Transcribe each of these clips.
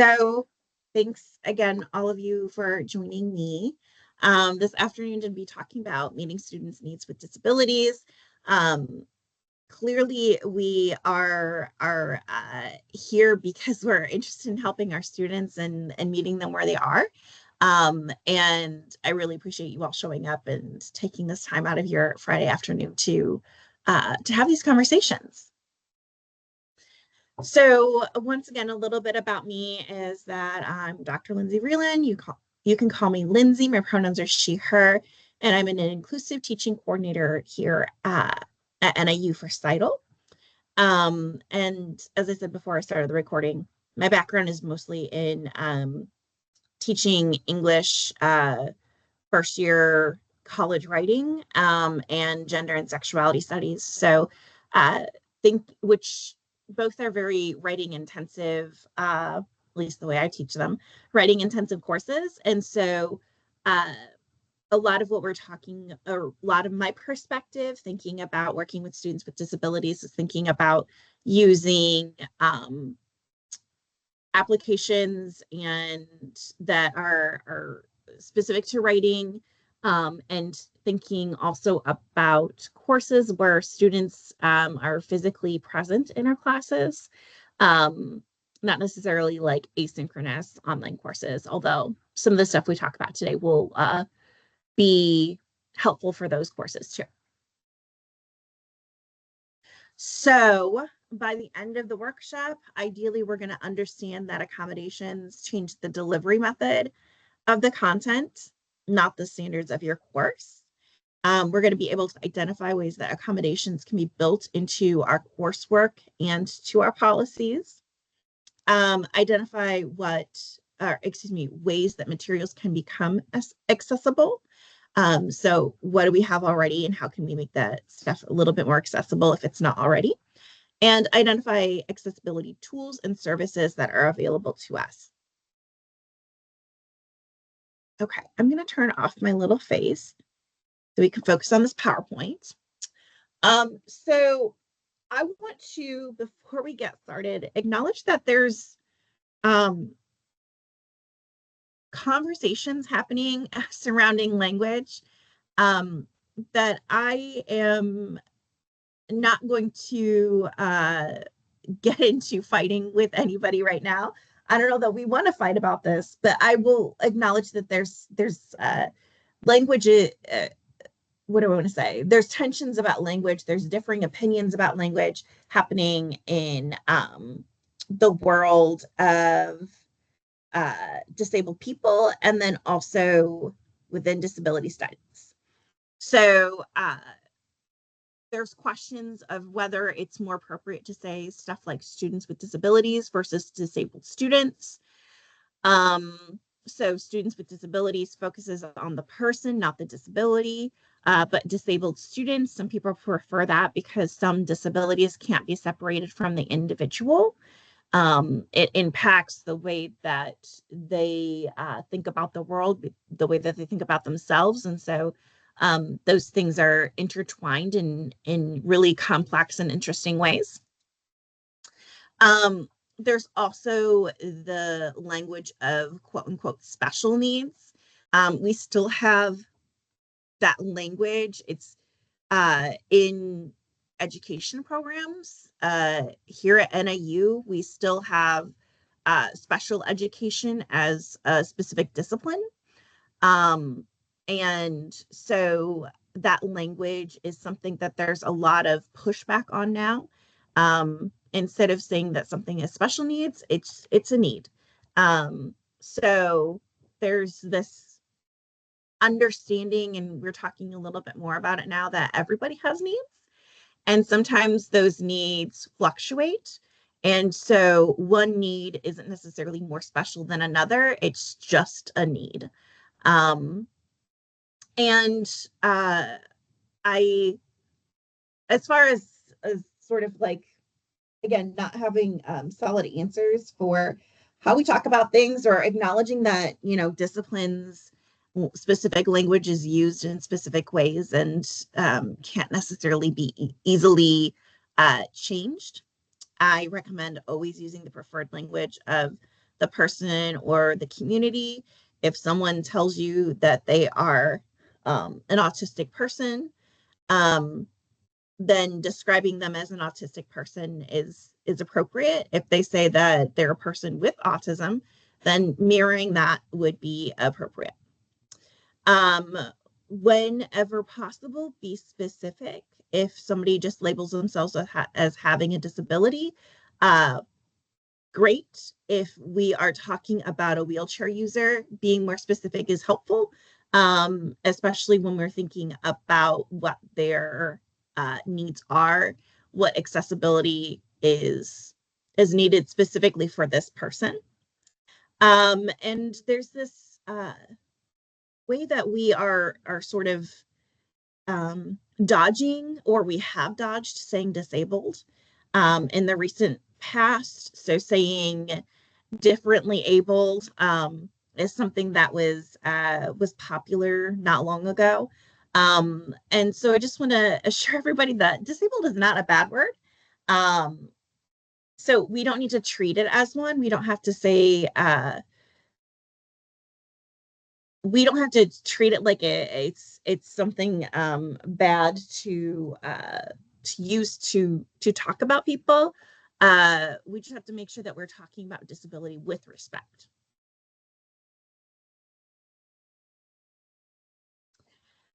So thanks again, all of you, for joining me. This afternoon to be talking about meeting students' needs with disabilities. Clearly, we are here because we're interested in helping our students and meeting them where they are. And I really appreciate you all showing up and taking this time out of your Friday afternoon to have these conversations. So once again, a little bit about me is that I'm Dr. Lindsay Vreeland. You can call me Lindsay. My pronouns are she, her, and I'm an inclusive teaching coordinator here at NIU for CITL. And as I said before I started the recording, my background is mostly in teaching English first year college writing and gender and sexuality studies. So which both are very writing intensive, at least the way I teach them, writing intensive courses. And so a lot of what we're talking, a lot of my perspective, thinking about working with students with disabilities is thinking about using applications and that are specific to writing, and thinking also about courses where students are physically present in our classes, not necessarily like asynchronous online courses, although some of the stuff we talk about today will be helpful for those courses too. So by the end of the workshop, ideally, we're going to understand that accommodations change the delivery method of the content, not the standards of your course. We're going to be able to identify ways that accommodations can be built into our coursework and to our policies. Identify ways that materials can become accessible. So what do we have already and how can we make that stuff a little bit more accessible if it's not already? And identify accessibility tools and services that are available to us. Okay, I'm going to turn off my little face so we can focus on this PowerPoint. So I want to, before we get started, acknowledge that there's conversations happening surrounding language that I am not going to get into fighting with anybody right now. I don't know that we want to fight about this, but I will acknowledge that there's language. What do I want to say? There's tensions about language. There's differing opinions about language happening in the world of disabled people, and then also within disability studies. So there's questions of whether it's more appropriate to say stuff like students with disabilities versus disabled students. So students with disabilities focuses on the person, not the disability, but disabled students, some people prefer that because some disabilities can't be separated from the individual. It impacts the way that they think about the world, the way that they think about themselves. And so those things are intertwined in really complex and interesting ways. There's also the language of quote unquote special needs. We still have that language. It's in education programs. Here at NIU, we still have special education as a specific discipline. And so that language is something that there's a lot of pushback on now. Instead of saying that something is special needs, it's a need. So there's this understanding, and we're talking a little bit more about it now, that everybody has needs. And sometimes those needs fluctuate. And so one need isn't necessarily more special than another. It's just a need. As far as sort of like, again, not having solid answers for how we talk about things, or acknowledging that, disciplines, specific language is used in specific ways and can't necessarily be easily changed. I recommend always using the preferred language of the person or the community. If someone tells you that they are an autistic person, um, then describing them as an autistic person is appropriate. If they say that they're a person with autism, then mirroring that would be appropriate. Um, Whenever possible, be specific. If somebody just labels themselves as having a disability, uh, great. If we are talking about a wheelchair user, being more specific is helpful, especially when we're thinking about what their needs are, what accessibility is needed specifically for this person. And there's this way that we are sort of dodging, or we have dodged saying disabled in the recent past. So saying differently abled is something that was popular not long ago. And so I just want to assure everybody that disabled is not a bad word. Um, so we don't need to treat it as one. We don't have to say we don't have to treat it like it's something bad to use to talk about people. We just have to make sure that we're talking about disability with respect.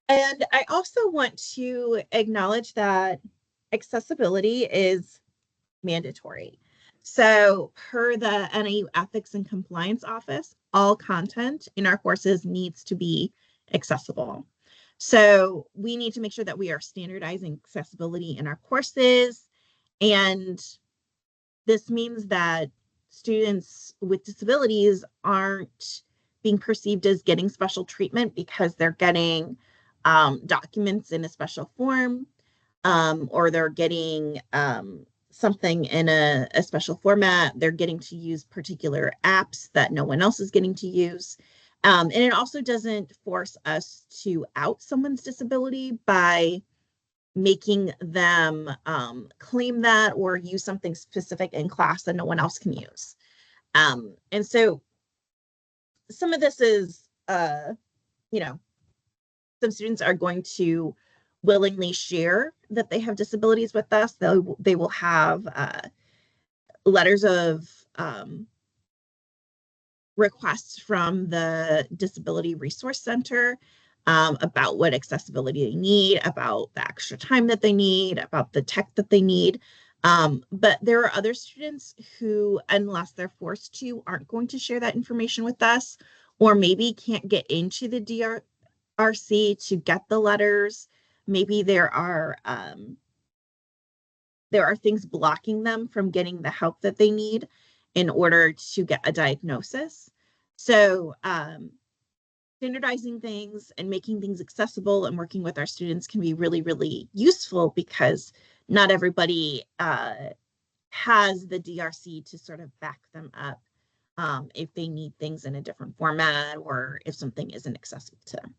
And I also want to acknowledge that accessibility is mandatory. So, per the NAU Ethics and Compliance Office, all content in our courses needs to be accessible. So, we need to make sure that we are standardizing accessibility in our courses. And this means that students with disabilities aren't being perceived as getting special treatment because they're getting documents in a special form, or they're getting something in a special format. They're getting to use particular apps that no one else is getting to use. And it also doesn't force us to out someone's disability by making them claim that or use something specific in class that no one else can use. And so some of this is, you know, some students are going to willingly share that they have disabilities with us. They will have letters of requests from the Disability Resource Center about what accessibility they need, about the extra time that they need, about the tech that they need. But there are other students who, unless they're forced to, aren't going to share that information with us, or maybe can't get into the DRC to get the letters. Maybe there are things blocking them from getting the help that they need in order to get a diagnosis. So standardizing things and making things accessible and working with our students can be really, really useful, because not everybody has the DRC to sort of back them up if they need things in a different format, or if something isn't accessible to them.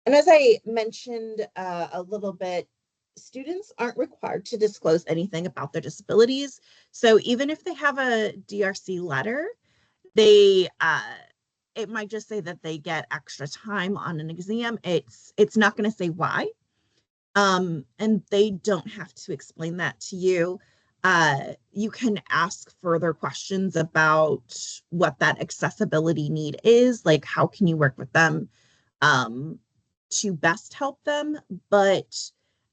And as I mentioned a little bit, students aren't required to disclose anything about their disabilities. So even if they have a DRC letter, they it might just say that they get extra time on an exam. It's not going to say why. And they don't have to explain that to you. You can ask further questions about what that accessibility need is, like how can you work with them to best help them, but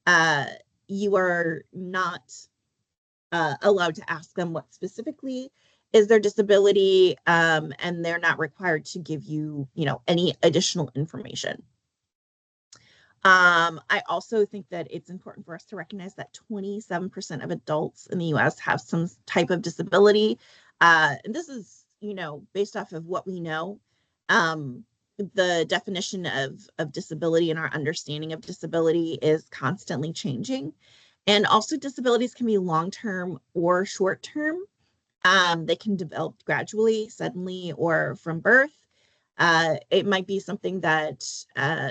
uh, you are not allowed to ask them what specifically is their disability, and they're not required to give you, any additional information. I also think that it's important for us to recognize that 27% of adults in the US have some type of disability. And this is, based off of what we know. The definition of disability and our understanding of disability is constantly changing. And also, disabilities can be long-term or short-term. They can develop gradually, suddenly, or from birth. It might be something that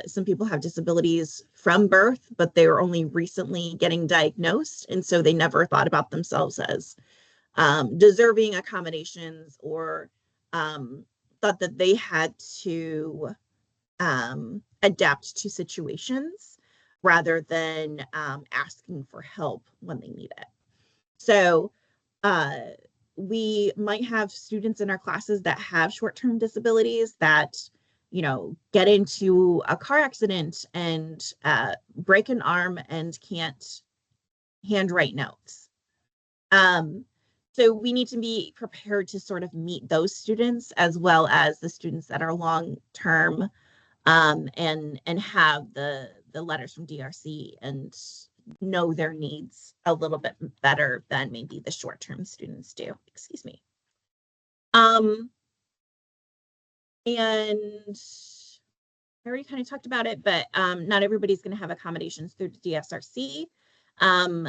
some people have disabilities from birth, but they were only recently getting diagnosed. And so they never thought about themselves as deserving accommodations, or thought that they had to adapt to situations rather than asking for help when they need it. So uh, we might have students in our classes that have short-term disabilities that, get into a car accident and break an arm and can't handwrite notes. Um, so we need to be prepared to sort of meet those students as well as the students that are long-term, and have the letters from DRC and know their needs a little bit better than maybe the short-term students do. Excuse me. Um, and I already kind of talked about it, but not everybody's going to have accommodations through the DSRC. Um,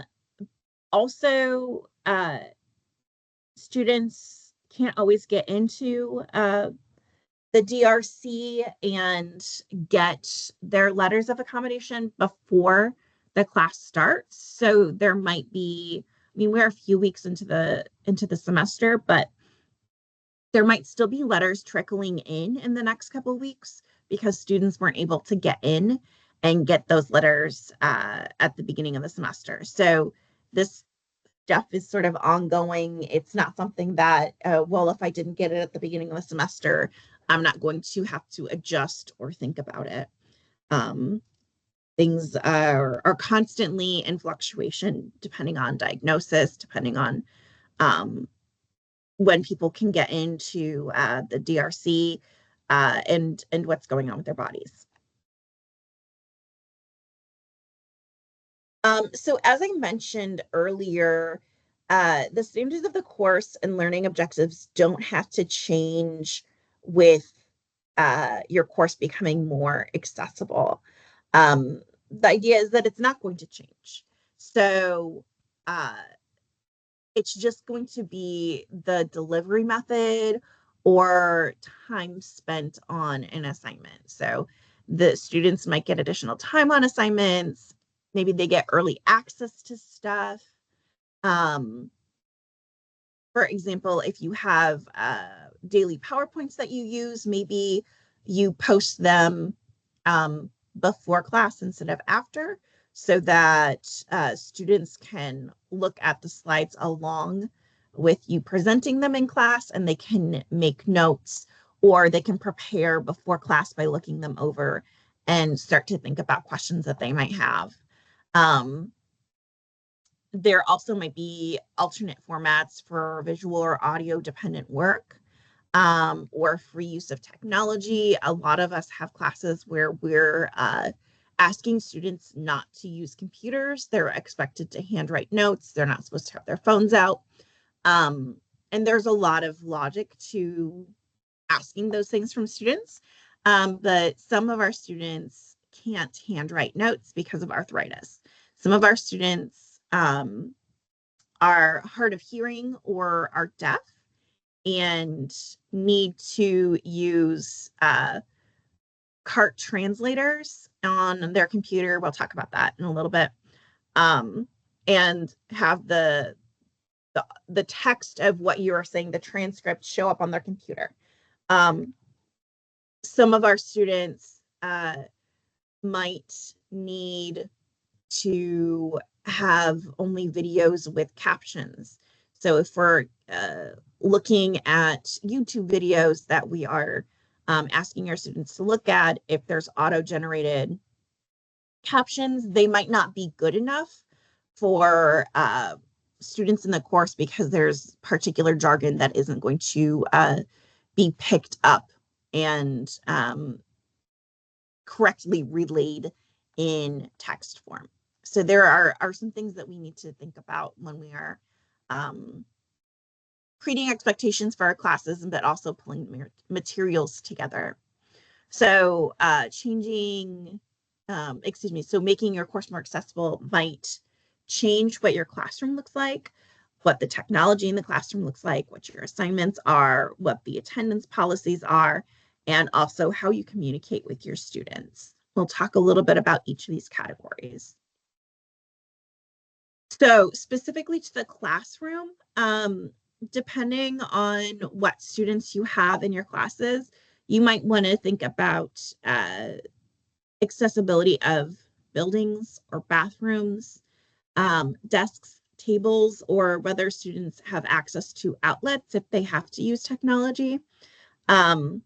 Also, students can't always get into the DRC and get their letters of accommodation before the class starts. So there might be, I mean, we're a few weeks into the semester, but there might still be letters trickling in the next couple of weeks because students weren't able to get in and get those letters at the beginning of the semester. So this stuff is sort of ongoing. It's not something that, well, if I didn't get it at the beginning of the semester, I'm not going to have to adjust or think about it. Things are constantly in fluctuation depending on diagnosis, depending on when people can get into the DRC, and what's going on with their bodies. So as I mentioned earlier, the standards of the course and learning objectives don't have to change with your course becoming more accessible. The idea is that it's not going to change. So uh, it's just going to be the delivery method or time spent on an assignment. So the students might get additional time on assignments. Maybe they get early access to stuff. Um, for example, if you have daily PowerPoints that you use, maybe you post them before class instead of after, so that students can look at the slides along with you presenting them in class, and they can make notes, or they can prepare before class by looking them over and start to think about questions that they might have. Um, there also might be alternate formats for visual or audio dependent work, or free use of technology. A lot of us have classes where we're asking students not to use computers. They're expected to handwrite notes. They're not supposed to have their phones out. Um, and there's a lot of logic to asking those things from students. But some of our students can't handwrite notes because of arthritis. Some of our students are hard of hearing or are deaf and need to use CART translators on their computer. We'll talk about that in a little bit. And have the text of what you are saying, the transcript, show up on their computer. Some of our students might need to have only videos with captions. So if we're looking at YouTube videos that we are asking our students to look at, if there's auto-generated captions, they might not be good enough for students in the course because there's particular jargon that isn't going to be picked up and correctly relayed in text form. So there are some things that we need to think about when we are creating expectations for our classes, but also pulling materials together. So so making your course more accessible might change what your classroom looks like, what the technology in the classroom looks like, what your assignments are, what the attendance policies are, and also how you communicate with your students. We'll talk a little bit about each of these categories. So specifically to the classroom, depending on what students you have in your classes, you might want to think about accessibility of buildings or bathrooms, desks, tables, or whether students have access to outlets if they have to use technology. Um,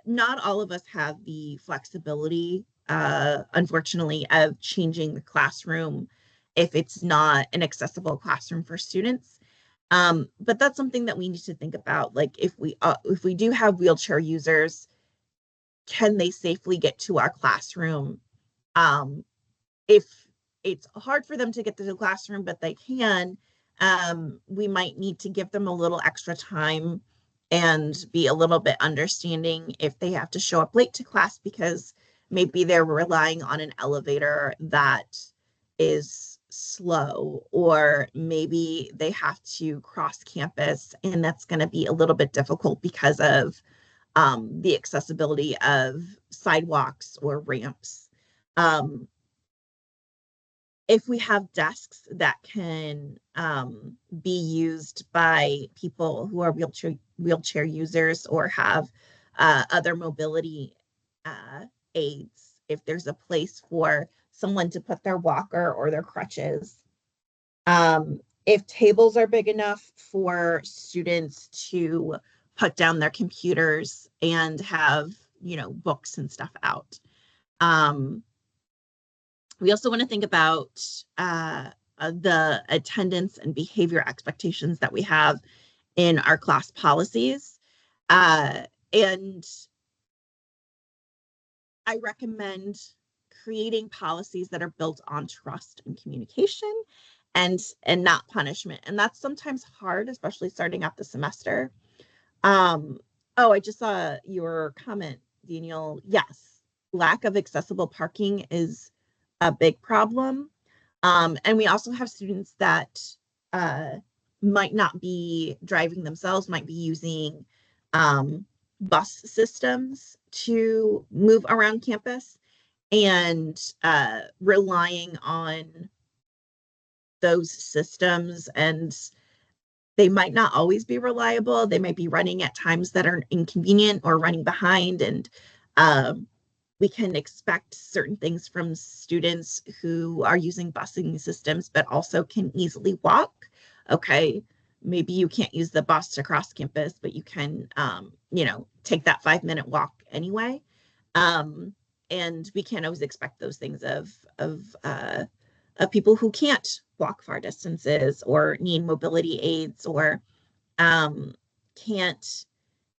not all of us have the flexibility, unfortunately, of changing the classroom if it's not an accessible classroom for students. But that's something that we need to think about. Like if we do have wheelchair users, can they safely get to our classroom? Um, if it's hard for them to get to the classroom, but they can, we might need to give them a little extra time and be a little bit understanding if they have to show up late to class because maybe they're relying on an elevator that is slow, or maybe they have to cross campus and that's going to be a little bit difficult because of the accessibility of sidewalks or ramps. Um, if we have desks that can be used by people who are wheelchair users or have other mobility aids, if there's a place for someone to put their walker or their crutches, if tables are big enough for students to put down their computers and have, books and stuff out. We also want to think about the attendance and behavior expectations that we have in our class policies. And I recommend creating policies that are built on trust and communication and not punishment. And that's sometimes hard, especially starting out the semester. Oh, I just saw your comment, Daniel. Yes, lack of accessible parking is a big problem. And we also have students that uh, might not be driving themselves, might be using bus systems to move around campus and relying on those systems, and they might not always be reliable. They might be running at times that are inconvenient or running behind, and um, we can expect certain things from students who are using busing systems but also can easily walk. Okay, maybe you can't use the bus to cross campus, but you can take that 5-minute walk anyway. And we can't always expect those things of people who can't walk far distances or need mobility aids or can't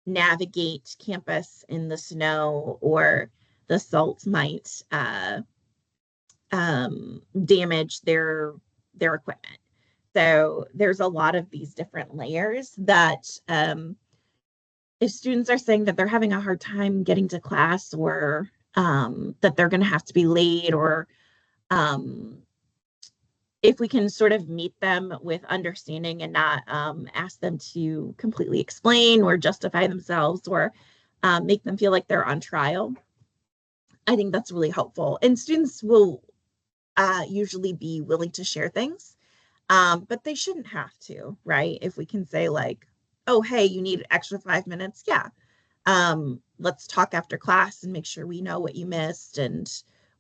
navigate campus in the snow, or the salt might damage their equipment. So there's a lot of these different layers that if students are saying that they're having a hard time getting to class, or that they're going to have to be late, or um, if we can sort of meet them with understanding and not ask them to completely explain or justify themselves, or make them feel like they're on trial, I think that's really helpful. And students will usually be willing to share things, but they shouldn't have to, right? If we can say like, oh, hey, you need extra 5 minutes. Yeah. Let's talk after class and make sure we know what you missed and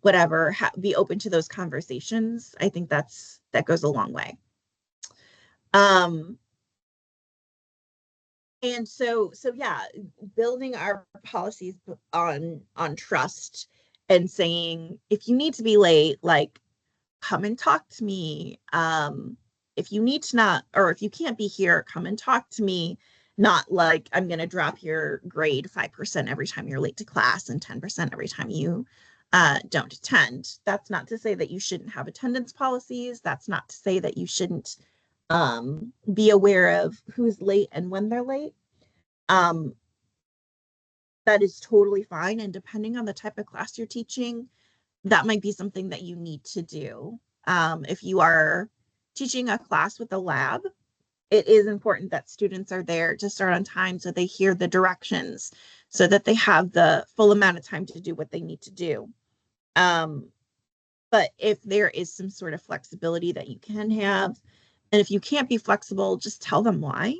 whatever, be open to those conversations. I think that goes a long way. Um, and so yeah, building our policies on trust and saying, if you need to be late, like, come and talk to me. If you need to not, or if you can't be here, come and talk to me. Not like I'm going to drop your grade 5% every time you're late to class and 10% every time you don't attend. That's not to say that you shouldn't have attendance policies. That's not to say that you shouldn't be aware of who's late and when they're late. Um, that is totally fine. And depending on the type of class you're teaching, that might be something that you need to do. If you are teaching a class with a lab it is important that students are there to start on time so they hear the directions, so that they have the full amount of time to do what they need to do. Um, but if there is some sort of flexibility that you can have, and if you can't be flexible, just tell them why.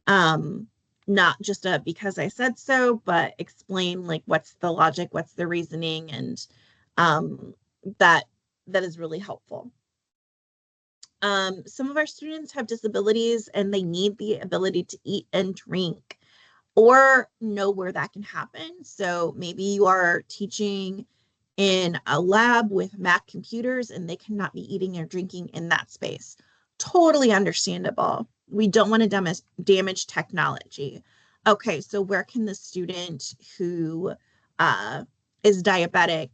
Um, Not just a because I said so, but explain like what's the logic, what's the reasoning, and um, that that is really helpful. Some of our students have disabilities and they need the ability to eat and drink or know where that can happen. So maybe you are teaching in a lab with Mac computers and they cannot be eating or drinking in that space. Totally understandable. We don't want to damage technology. Okay, so where can the student who uh, is diabetic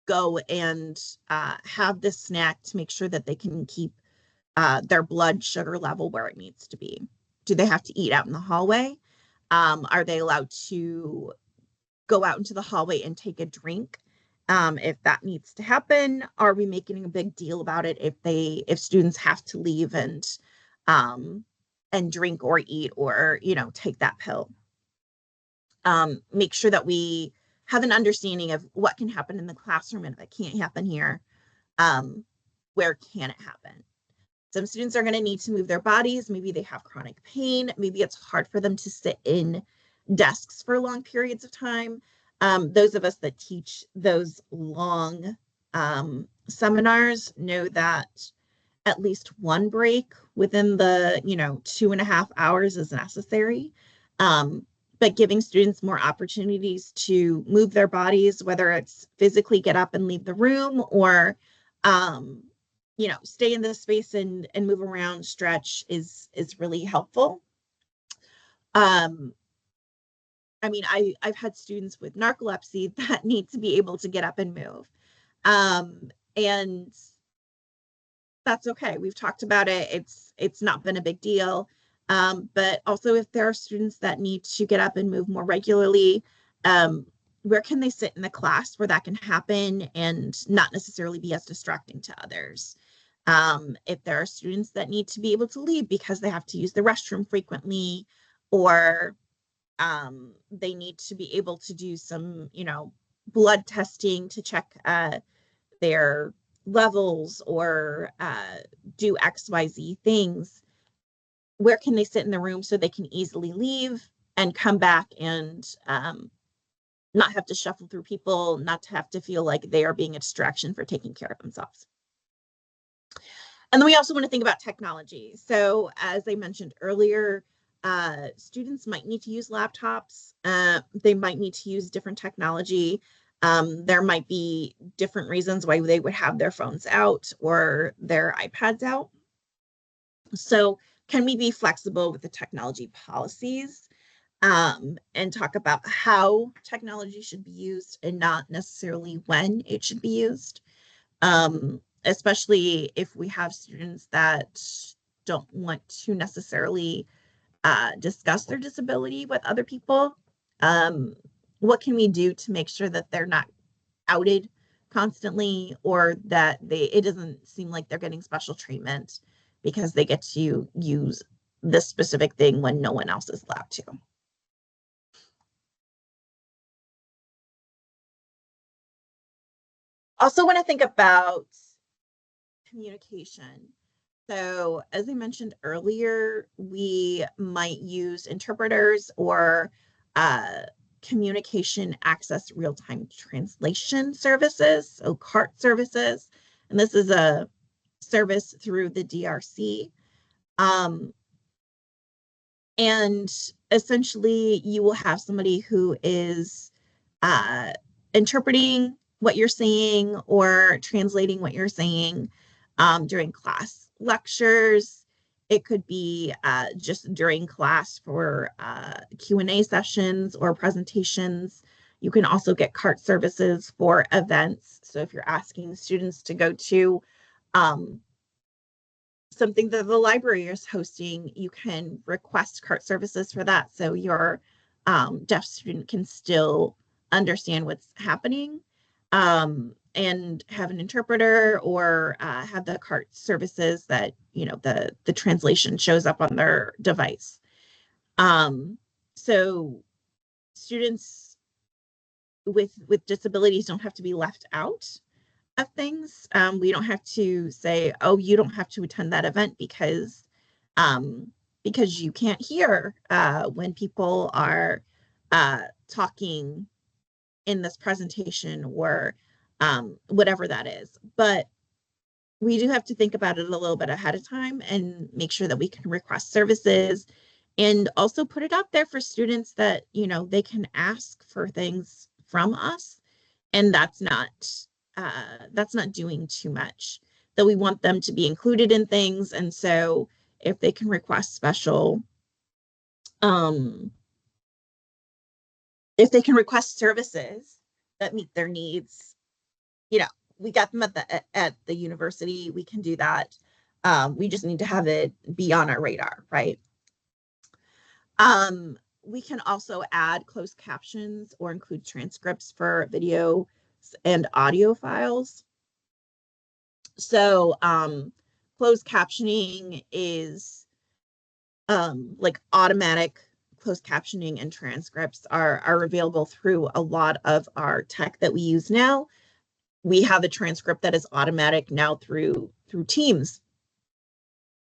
go and have this snack to make sure that they can keep their blood sugar level where it needs to be? Do they have to eat out in the hallway? Are they allowed to go out into the hallway and take a drink if that needs to happen? Are we making a big deal about it if students have to leave um, and drink or eat or take that pill? Make sure that we have an understanding of what can happen in the classroom, and if it can't happen here, um, where can it happen? Some students are going to need to move their bodies. Maybe they have chronic pain. Maybe it's hard for them to sit in desks for long periods of time. Those of us that teach those long seminars know that at least one break within the 2.5 hours is necessary. Um, but giving students more opportunities to move their bodies, whether it's physically get up and leave the room or stay in this space and move around, stretch is really helpful. um I mean, I've had students with narcolepsy that need to be able to get up and move, and that's okay. We've talked about it. It's not been a big deal. But also, if there are students that need to get up and move more regularly, where can they sit in the class where that can happen and not necessarily be as distracting to others? If there are students that need to be able to leave because they have to use the restroom frequently, or they need to be able to do some, blood testing to check their levels or do XYZ things, where can they sit in the room so they can easily leave and come back and not have to shuffle through people, not to have to feel like they are being a distraction for taking care of themselves? And then we also want to think about technology. So as I mentioned earlier, students might need to use laptops. They might need to use different technology. There might be different reasons why they would have their phones out or their iPads out. So can we be flexible with the technology policies and talk about how technology should be used and not necessarily when it should be used? Especially if we have students that don't want to necessarily discuss their disability with other people. Um, what can we do to make sure that they're not outed constantly, or that it doesn't seem like they're getting special treatment because they get to use this specific thing when no one else is allowed to? Also want to think about communication. So, as I mentioned earlier, we might use interpreters or uh, communication access real-time translation services, so CART services. And this is a service through the DRC. Um, and essentially, you will have somebody who is uh, interpreting what you're saying or translating what you're saying during class lectures. It could be just during class for Q&A sessions or presentations. You can also get CART services for events. So if you're asking students to go to um, something that the library is hosting, you can request CART services for that. So your deaf student can still understand what's happening. and have an interpreter, or have the cart services that, the translation shows up on their device. So students with disabilities don't have to be left out of things. We don't have to say, oh, you don't have to attend that event um, because you can't hear when people are talking in this presentation, or whatever that is. But we do have to think about it a little bit ahead of time and make sure that we can request services, and also put it out there for students that, they can ask for things from us. And that's not doing too much. That we want them to be included in things. And so if they can request um, if they can request services that meet their needs, you know, we got them at the university. We can do that. We just need to have it be on our radar, right? We can also add closed captions or include transcripts for video and audio files. So closed captioning is like automatic closed captioning, and transcripts are available through a lot of our tech that we use now. We have a transcript that is automatic now through Teams,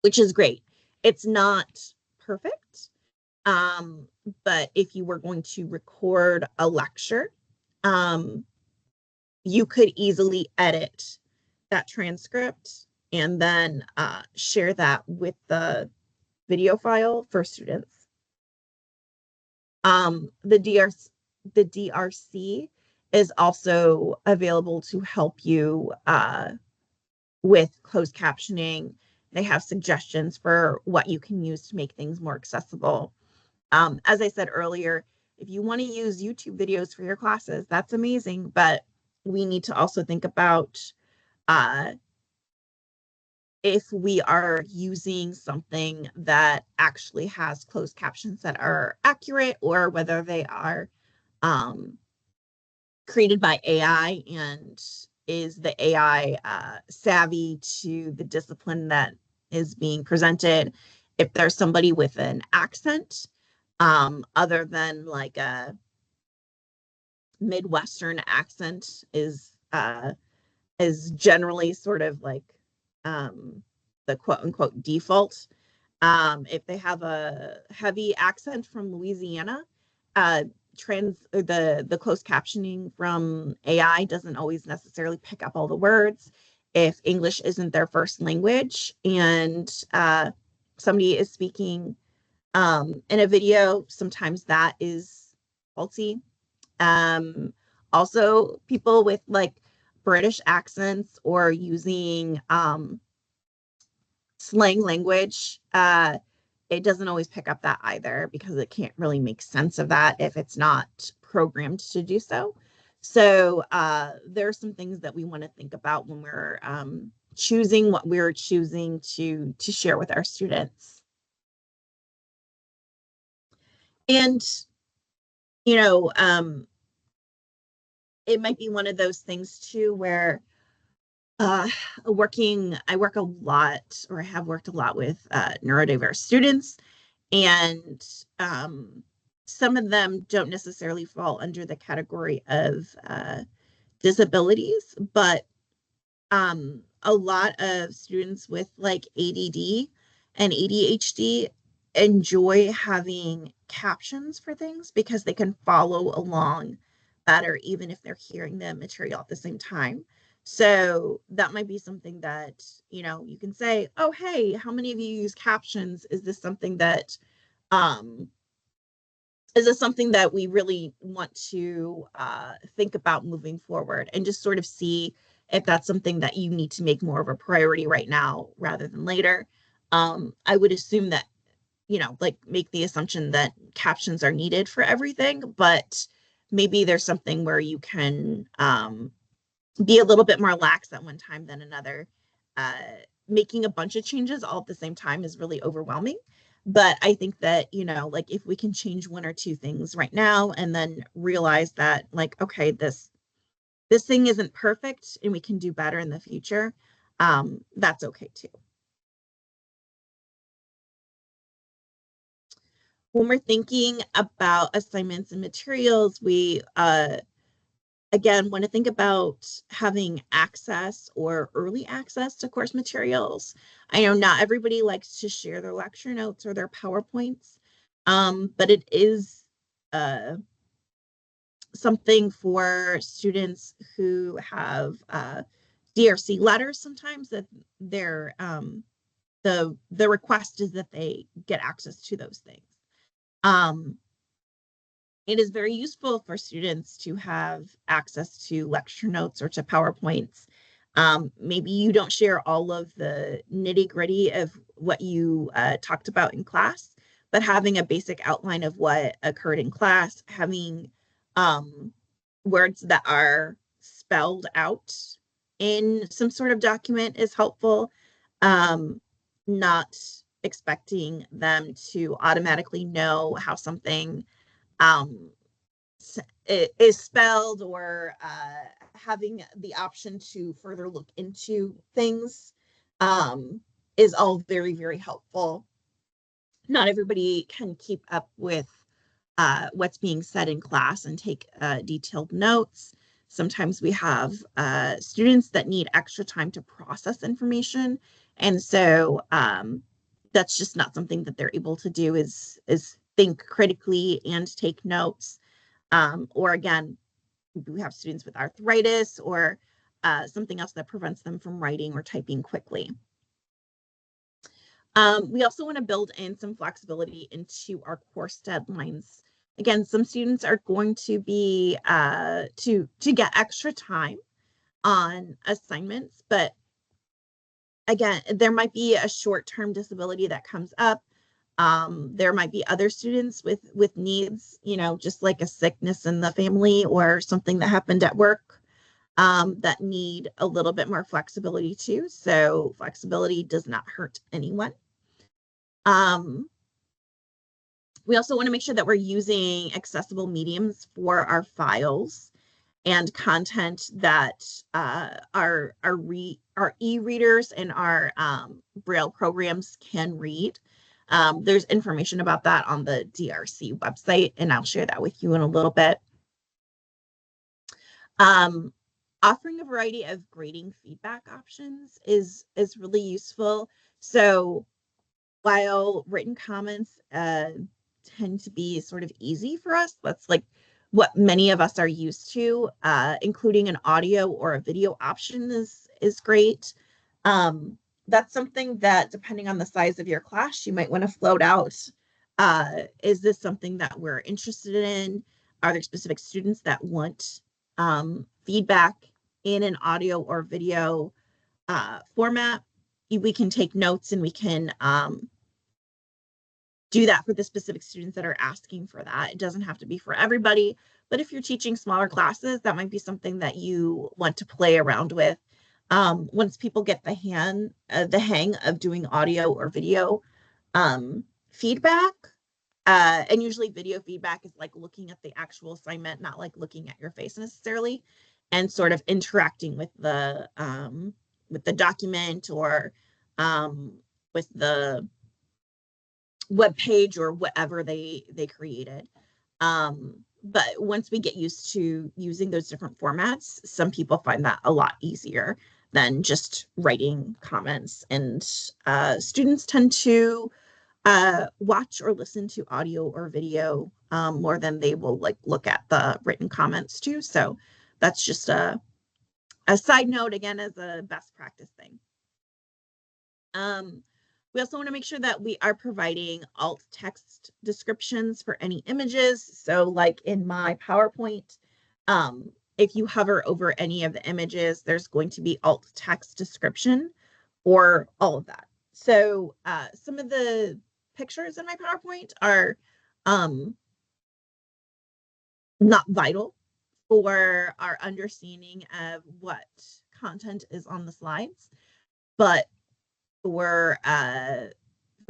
which is great. It's not perfect, um, but if you were going to record a lecture, um, you could easily edit that transcript and then share that with the video file for students. The DRC is also available to help you with closed captioning. They have suggestions for what you can use to make things more accessible. As I said earlier, if you want to use YouTube videos for your classes, that's amazing, but we need to also think about uh, if we are using something that actually has closed captions that are accurate, or whether they are um, created by AI, and is the AI savvy to the discipline that is being presented. If there's somebody with an accent, other than like a Midwestern accent, is generally sort of like the quote unquote default. If they have a heavy accent from Louisiana, uh, the closed captioning from AI doesn't always necessarily pick up all the words. If English isn't their first language, and somebody is speaking in a video, sometimes that is faulty. Um, Also, people with like British accents or using slang language, it doesn't always pick up that either, because it can't really make sense of that if it's not programmed to do so. So there are some things that we want to think about when we're choosing what we're choosing to share with our students. And you know, it might be one of those things too where uh, I work a lot, or I have worked a lot with neurodiverse students, and some of them don't necessarily fall under the category of disabilities, but a lot of students with like ADD and ADHD enjoy having captions for things because they can follow along better, even if they're hearing the material at the same time. So that might be something that, you can say, oh, hey, how many of you use captions? Um, is this something that we really want to think about moving forward, and just sort of see if that's something that you need to make more of a priority right now rather than later. I would assume that, like make the assumption that captions are needed for everything, but maybe there's something where you can be a little bit more lax at one time than another. Uh, Making a bunch of changes all at the same time is really overwhelming. But I think that, like if we can change one or two things right now, and then realize that, like, okay, this thing isn't perfect and we can do better in the future, that's okay too. When we're thinking about assignments and materials, we again want to think about having access or early access to course materials. I know not everybody likes to share their lecture notes or their PowerPoints, but it is something for students who have DRC letters sometimes that they're the request is that they get access to those things. Um, it is very useful for students to have access to lecture notes or to PowerPoints. Maybe you don't share all of the nitty gritty of what you talked about in class, but having a basic outline of what occurred in class, having words that are spelled out in some sort of document is helpful. Not expecting them to automatically know how something um, is spelled, or having the option to further look into things is all very, very helpful. Not everybody can keep up with what's being said in class and take detailed notes. Sometimes we have students that need extra time to process information. And so that's just not something that they're able to do is think critically and take notes. Or again, we have students with arthritis or something else that prevents them from writing or typing quickly. We also want to build in some flexibility into our course deadlines. Again, some students are going to be to get extra time on assignments, but again, there might be a short-term disability that comes up. There might be other students with needs, you know, just like a sickness in the family or something that happened at work, that need a little bit more flexibility too. So flexibility does not hurt anyone. We also want to make sure that we're using accessible mediums for our files and content that our e-readers and our Braille programs can read. There's information about that on the DRC website, and I'll share that with you in a little bit. Offering a variety of grading feedback options is really useful. So while written comments tend to be sort of easy for us, that's like what many of us are used to, including an audio or a video option is great. That's something that, depending on the size of your class, you might want to float out. Is this something that we're interested in? Are there specific students that want feedback in an audio or video format? We can take notes and we can do that for the specific students that are asking for that. It doesn't have to be for everybody, but if you're teaching smaller classes, that might be something that you want to play around with. Once people get the hang of doing audio or video feedback, and usually video feedback is like looking at the actual assignment, not like looking at your face necessarily, and sort of interacting with the document or with the web page or whatever they created. But once we get used to using those different formats, some people find that a lot easier than just writing comments. And students tend to watch or listen to audio or video more than they will like look at the written comments too. So that's just a side note, again, as a best practice thing. We also want to make sure that we are providing alt text descriptions for any images. So like in my PowerPoint, if you hover over any of the images, there's going to be alt text description for all of that. So some of the pictures in my PowerPoint are not vital for our understanding of what content is on the slides, but for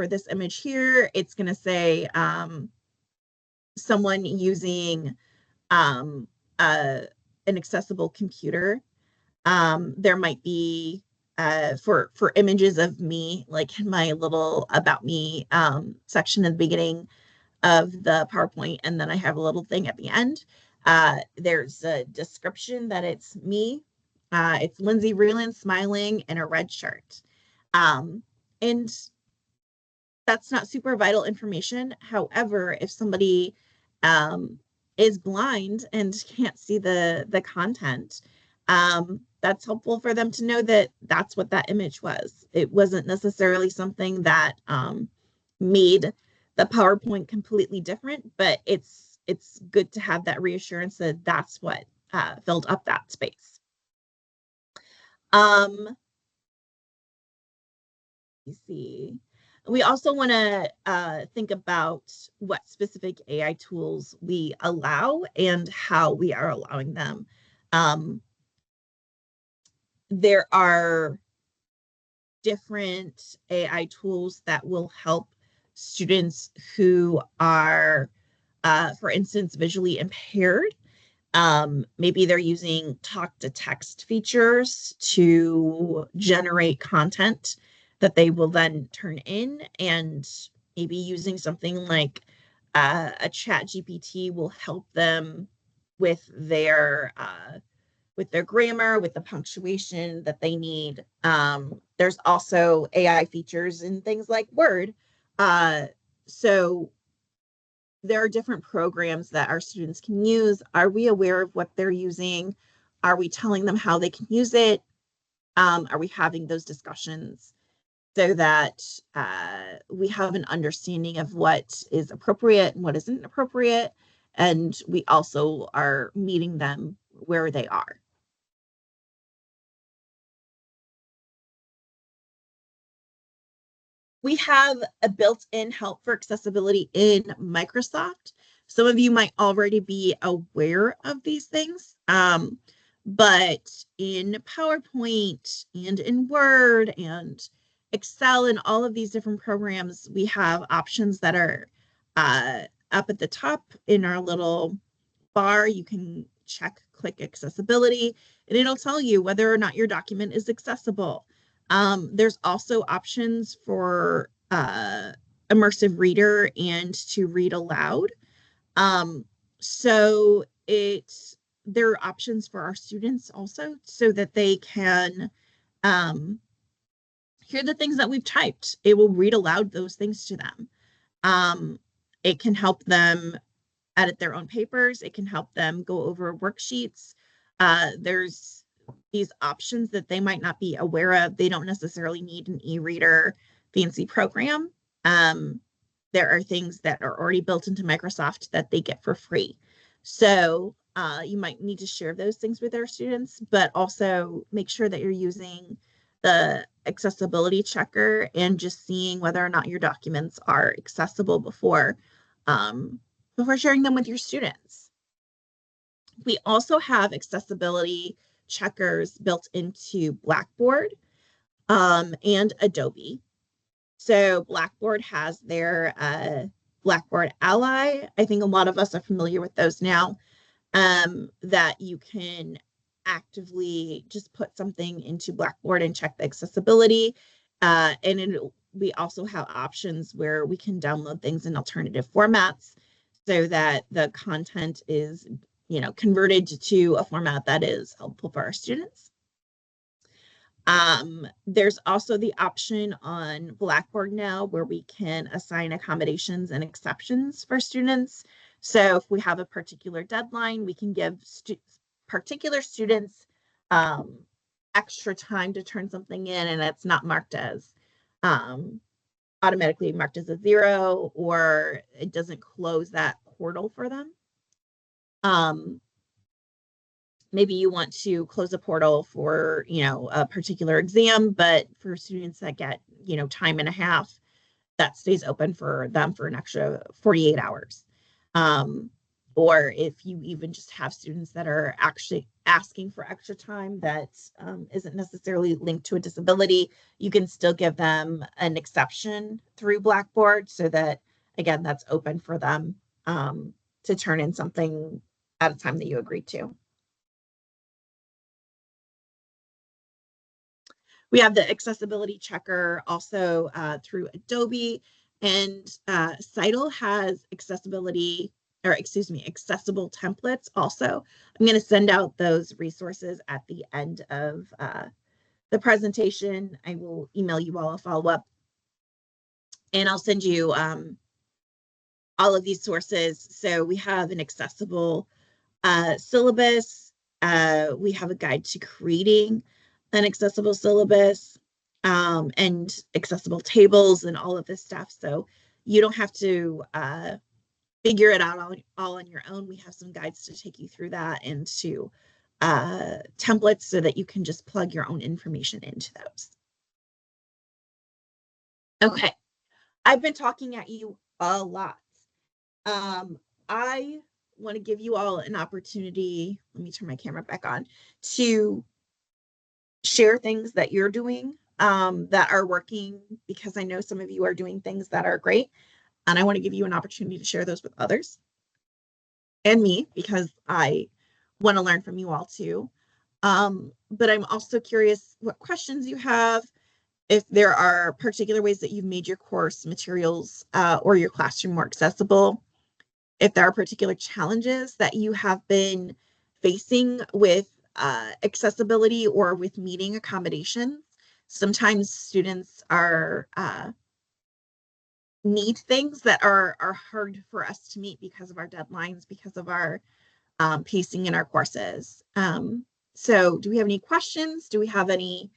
this image here, it's going to say someone using a an accessible computer. There might be for images of me, like in my little about me section at the beginning of the PowerPoint, and then I have a little thing at the end. There's a description that it's me. It's Lindsay Reeland smiling in a red shirt. Um, and that's not super vital information. However, if somebody um, is blind and can't see the content, that's helpful for them to know that that's what that image was. It wasn't necessarily something that made the PowerPoint completely different, but it's good to have that reassurance that that's what filled up that space. You see. We also want to think about what specific AI tools we allow and how we are allowing them. Um, there are different AI tools that will help students who are, for instance, visually impaired. Maybe they're using talk to text features to generate content that they will then turn in, and maybe using something like a chat GPT will help them with their grammar, with the punctuation that they need. There's also AI features in things like Word. So there are different programs that our students can use. Are we aware of what they're using? Are we telling them how they can use it? Are we having those discussions so that we have an understanding of what is appropriate and what isn't appropriate? And we also are meeting them where they are. We have a built-in help for accessibility in Microsoft. Some of you might already be aware of these things, but in PowerPoint and in Word and Excel and all of these different programs, we have options that are up at the top in our little bar. You can click accessibility, and it'll tell you whether or not your document is accessible. There's also options for immersive reader and to read aloud. So there are options for our students also so that they can um, hear the things that we've typed. It will read aloud those things to them. It can help them edit their own papers. It can help them go over worksheets. There's these options that they might not be aware of. They don't necessarily need an e-reader fancy program. Um, there are things that are already built into Microsoft that they get for free. So you might need to share those things with our students, but also make sure that you're using the accessibility checker and just seeing whether or not your documents are accessible before sharing them with your students. We also have accessibility checkers built into Blackboard and Adobe. So Blackboard has their Blackboard Ally. I think a lot of us are familiar with those now, that you can actively just put something into Blackboard and check the accessibility. We also have options where we can download things in alternative formats so that the content is, converted to a format that is helpful for our students. There's also the option on Blackboard now where we can assign accommodations and exceptions for students. So if we have a particular deadline, we can give particular students extra time to turn something in, and it's not marked as automatically marked as a 0, or it doesn't close that portal for them. Maybe you want to close a portal for, a particular exam, but for students that get, time and a half, that stays open for them for an extra 48 hours. Or if you even just have students that are actually asking for extra time that isn't necessarily linked to a disability, you can still give them an exception through Blackboard so that, again, that's open for them to turn in something at a time that you agreed to. We have the accessibility checker also through Adobe, and Seidel has accessibility, or excuse me, accessible templates also. I'm going to send out those resources at the end of the presentation. I will email you all a follow-up, and I'll send you all of these sources. So we have an accessible syllabus. We have a guide to creating an accessible syllabus, and accessible tables and all of this stuff. So you don't have to figure it out all on your own. We have some guides to take you through that, and to templates so that you can just plug your own information into those. Okay, I've been talking at you a lot. Um, I want to give you all an opportunity. Let me turn my camera back on to share things that you're doing that are working, because I know some of you are doing things that are great. And I want to give you an opportunity to share those with others and me, because I want to learn from you all too. But I'm also curious what questions you have, if there are particular ways that you've made your course materials or your classroom more accessible, if there are particular challenges that you have been facing with accessibility or with meeting accommodations. Sometimes students are need things that are hard for us to meet because of our deadlines, because of our pacing in our courses. So do we have any questions? Do we have any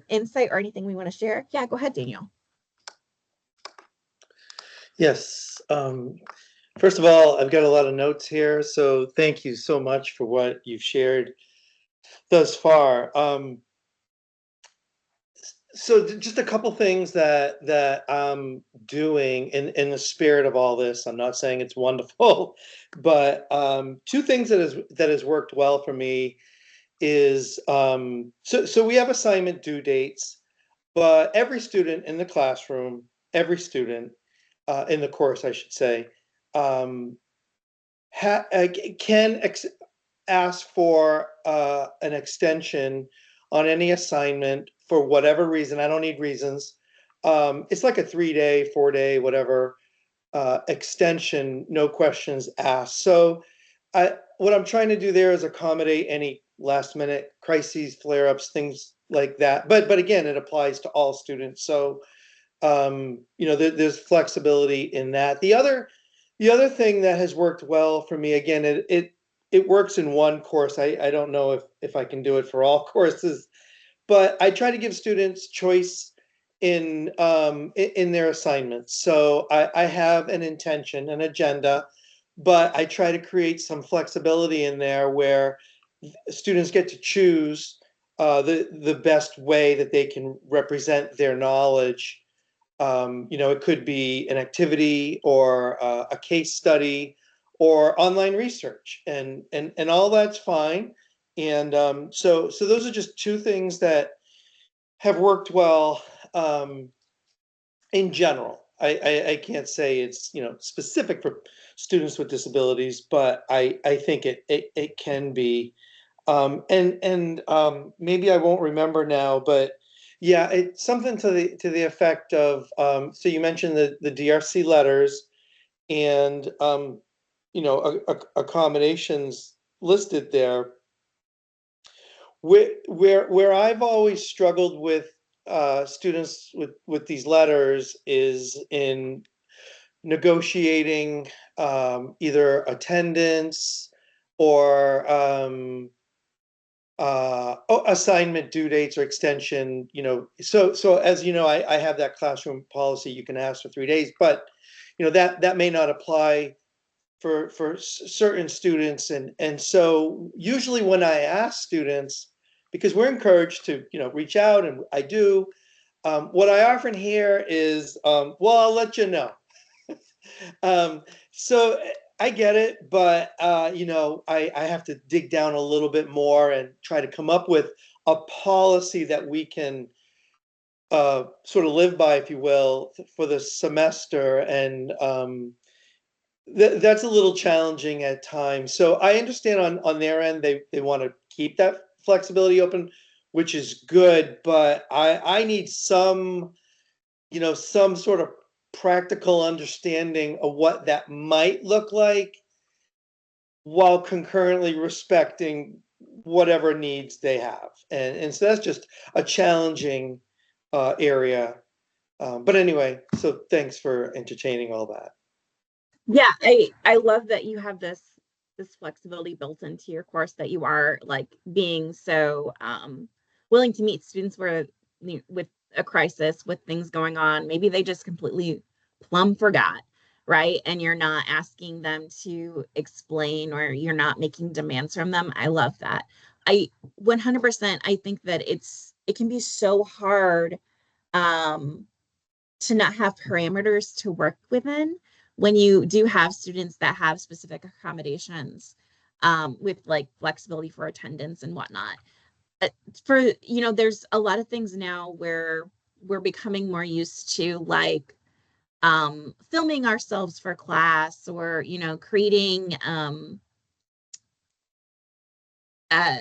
insight or anything we want to share? Yeah, go ahead, Daniel. Yes. First of all, I've got a lot of notes here, so thank you so much for what you've shared thus far. So just a couple things that I'm doing in the spirit of all this. I'm not saying it's wonderful, but two things that has worked well for me is so we have assignment due dates, but every student in the classroom, every student in the course, I should say, um, can ask for an extension on any assignment for whatever reason. I don't need reasons. It's like a 3-day, 4-day, whatever extension, no questions asked. So what I'm trying to do there is accommodate any last minute crises, flare ups, things like that. But again, it applies to all students. So there's flexibility in that. The other thing that has worked well for me, again, it works in one course. I don't know if I can do it for all courses, but I try to give students choice in their assignments. So I have an intention, an agenda, but I try to create some flexibility in there where students get to choose the best way that they can represent their knowledge. It could be an activity or a case study or online research, and all that's fine. And so those are just two things that have worked well in general. I can't say it's specific for students with disabilities, but I think it can be. And maybe I won't remember now, but yeah, it's something to the effect of so you mentioned the DRC letters and accommodations listed there. Where I've always struggled with students with these letters is in negotiating either attendance or assignment due dates or extension. So as you know, I have that classroom policy. You can ask for 3 days, but that may not apply for certain students. And so usually when I ask students, because we're encouraged to reach out, and I do, what I often hear is, well, I'll let you know. So I get it, but I have to dig down a little bit more and try to come up with a policy that we can sort of live by, if you will, for the semester. And that's a little challenging at times. So I understand on their end, they want to keep that flexibility open. which is good, but I need some, some sort of practical understanding of what that might look like while concurrently respecting whatever needs they have. And so that's just a challenging area. But anyway, so thanks for entertaining all that. Yeah, I love that you have this flexibility built into your course, that you are like being so willing to meet students where with a crisis, with things going on. Maybe they just completely plumb forgot, right? And you're not asking them to explain, or you're not making demands from them. I love that. I 100%, I think that it can be so hard um to not have parameters to work within when you do have students that have specific accommodations, with like flexibility for attendance and whatnot. For, there's a lot of things now where we're becoming more used to like filming ourselves for class, or creating uh,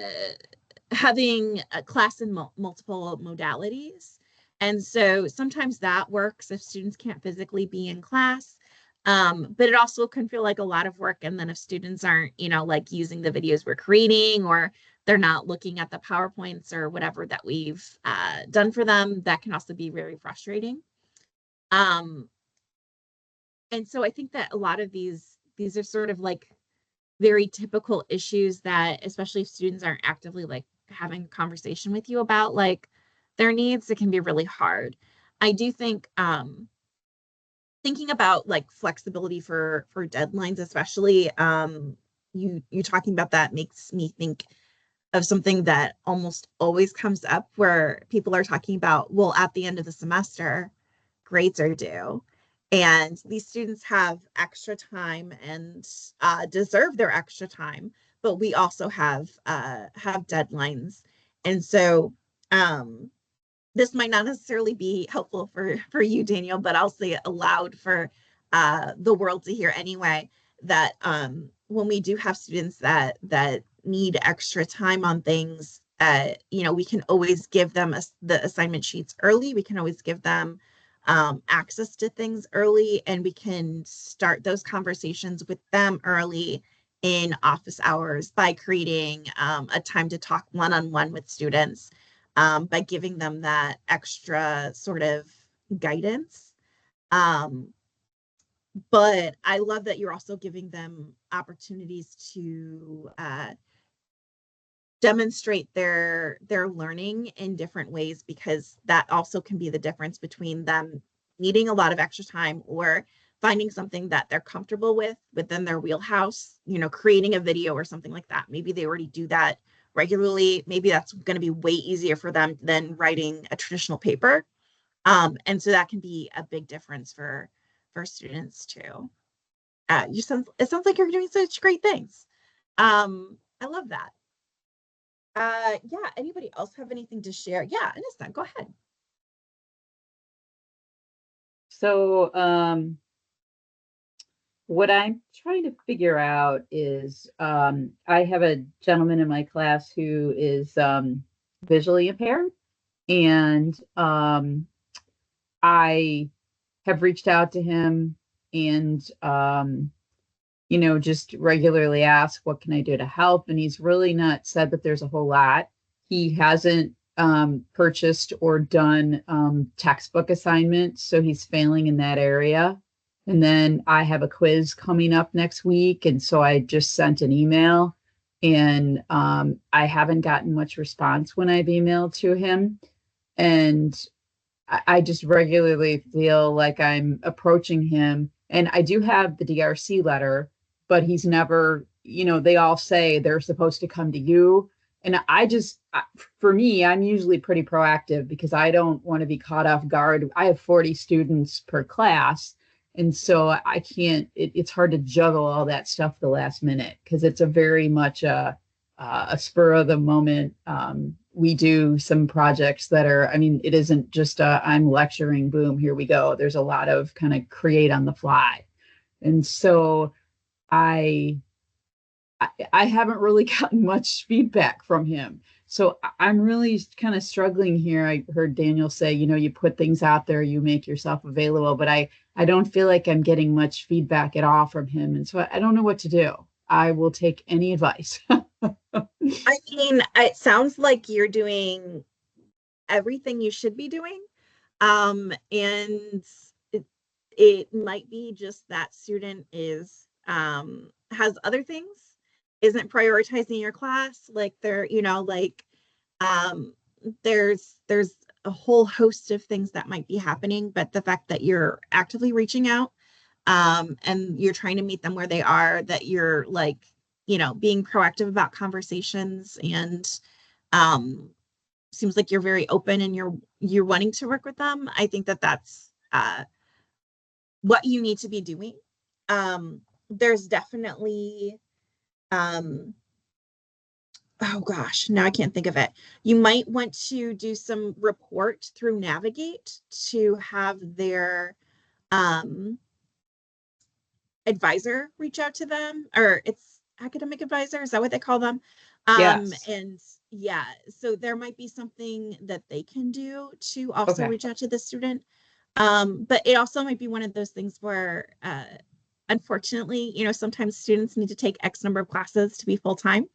having a class in multiple modalities. And so sometimes that works if students can't physically be in class. But it also can feel like a lot of work. And then if students aren't, like using the videos we're creating, or they're not looking at the PowerPoints or whatever that we've done for them, that can also be very frustrating. Um, and so I think that a lot of these are sort of like very typical issues that, especially if students aren't actively like having a conversation with you about like their needs, it can be really hard. I do think thinking about like flexibility for deadlines, especially you talking about that makes me think of something that almost always comes up, where people are talking about, well, at the end of the semester, grades are due. And these students have extra time and deserve their extra time, but we also have deadlines. And so this might not necessarily be helpful for you, Daniel, but I'll say it aloud for the world to hear anyway. That when we do have students that need extra time on things, we can always give them the assignment sheets early. We can always give them access to things early, and we can start those conversations with them early in office hours by creating a time to talk one-on-one with students, by giving them that extra sort of guidance. Um, but I love that you're also giving them opportunities to demonstrate their learning in different ways, because that also can be the difference between them needing a lot of extra time, or finding something that they're comfortable with within their wheelhouse, creating a video or something like that. Maybe they already do that regularly. Maybe that's going to be way easier for them than writing a traditional paper. And so that can be a big difference for students too. It sounds like you're doing such great things. I love that. Yeah, anybody else have anything to share? Yeah, Anissa, go ahead. So, what I'm trying to figure out is I have a gentleman in my class who is visually impaired, and I have reached out to him and just regularly ask, what can I do to help? And he's really not said that there's a whole lot. He hasn't purchased or done textbook assignments, so he's failing in that area. And then I have a quiz coming up next week, and so I just sent an email, and I haven't gotten much response when I've emailed to him. And I just regularly feel like I'm approaching him. And I do have the DRC letter, but he's never, they all say they're supposed to come to you. And for me, I'm usually pretty proactive because I don't want to be caught off guard. I have 40 students per class. And so I can't, it's hard to juggle all that stuff the last minute, because it's a very much a spur of the moment. We do some projects that are, I mean, it isn't just I'm lecturing, boom, here we go. There's a lot of kind of create on the fly. And so I haven't really gotten much feedback from him. So I'm really kind of struggling here. I heard Daniel say, you put things out there, you make yourself available, but I don't feel like I'm getting much feedback at all from him. And so I don't know what to do. I will take any advice. I mean, it sounds like you're doing everything you should be doing. And it might be just that student is has other things, isn't prioritizing your class. Like they're, like um there's a whole host of things that might be happening, but the fact that you're actively reaching out and you're trying to meet them where they are, that you're like, being proactive about conversations and um seems like you're very open and you're wanting to work with them. I think that that's what you need to be doing. There's definitely um oh gosh, now I can't think of it. You might want to do some report through Navigate to have their um advisor reach out to them, or it's academic advisor, is that what they call them? Yes. And yeah, so there might be something that they can do to also Okay. reach out to the student. But it also might be one of those things where unfortunately, sometimes students need to take X number of classes to be full time,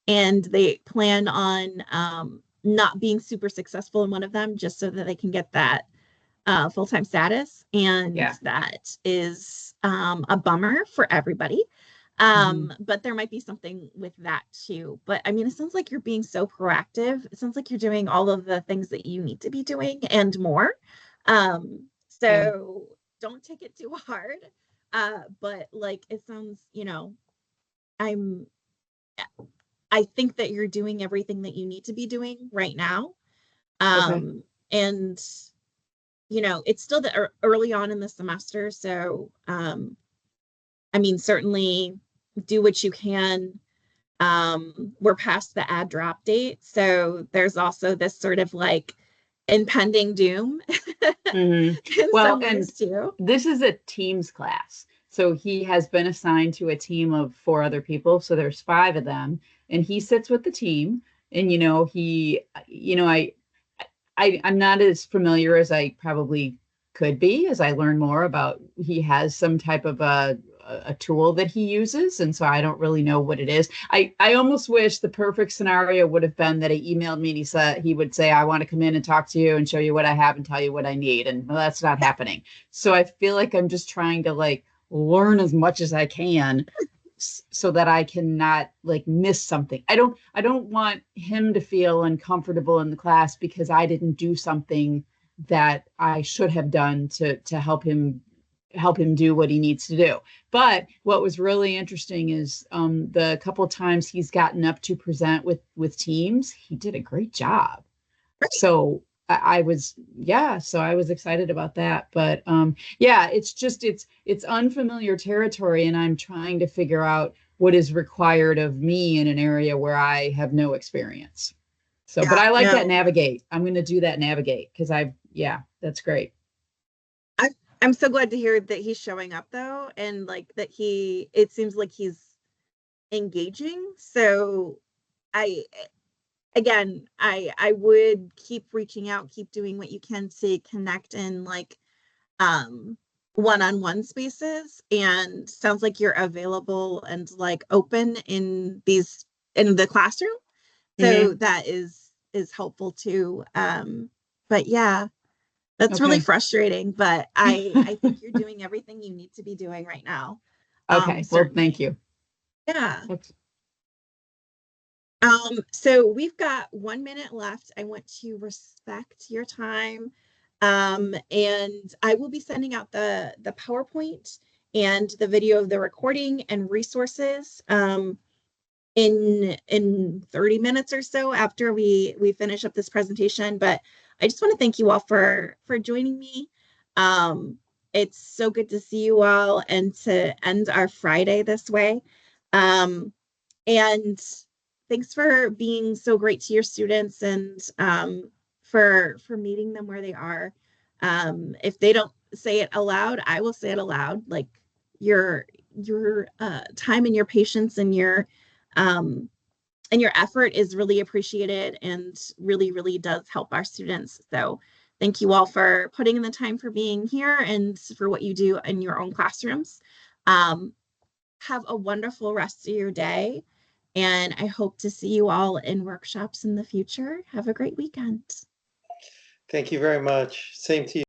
and they plan on not being super successful in one of them just so that they can get that full-time status, and Yeah. that is a bummer for everybody. Hmm. But there might be something with that too. But I mean, it sounds like you're being so proactive. It sounds like you're doing all of the things that you need to be doing and more. Yeah. So don't take it too hard. But like it sounds, I'm I think that you're doing everything that you need to be doing right now. Okay. And it's still early on in the semester, so I mean, certainly do what you can. We're past the ad drop date, so there's also this sort of like impending doom Hmm. in Well, some and ways too. this is a teams class. So he has been assigned to a team of four other people. So there's five of them, and he sits with the team. And I'm not as familiar as I probably could be as I learn more about. He has some type of a tool that he uses, and so I don't really know what it is. I almost wish the perfect scenario would have been that he emailed me and he would say, I want to come in and talk to you and show you what I have and tell you what I need. And well, that's not happening. So I feel like I'm just trying to like learn as much as I can so that I cannot like miss something. I don't want him to feel uncomfortable in the class because I didn't do something that I should have done to help him do what he needs to do. But what was really interesting is the couple of times he's gotten up to present with teams, he did a great job. So I was, yeah, so I was excited about that. But yeah, it's unfamiliar territory, and I'm trying to figure out what is required of me in an area where I have no experience. So, but Yeah, I like that no, navigate. I'm going to do that navigate because yeah, that's great. I I'm so glad to hear that he's showing up though, and like that it seems like he's engaging. So I again, I would keep reaching out, keep doing what you can to connect in like um one-on-one spaces, and sounds like you're available and like open in the classroom. So Hmm. that is helpful too. But yeah, that's really Okay. frustrating, but I think you're doing everything you need to be doing right now. Okay. Well, thank Certainly. you. Yeah. That's, So we've got 1 minute left. I want to respect your time. And I will be sending out the PowerPoint and the video of the recording and resources in 30 minutes or so after we finish up this presentation. But I just want to thank you all for joining me. Um, it's so good to see you all and to end our Friday this way. Um, and thanks for being so great to your students and for meeting them where they are. If they don't say it aloud, I will say it aloud. Like your time and your patience and your um, and your effort is really appreciated and really, really does help our students. So thank you all for putting in the time for being here and for what you do in your own classrooms. Um, have a wonderful rest of your day. And I hope to see you all in workshops in the future. Have a great weekend. Thank you very much. Same to you.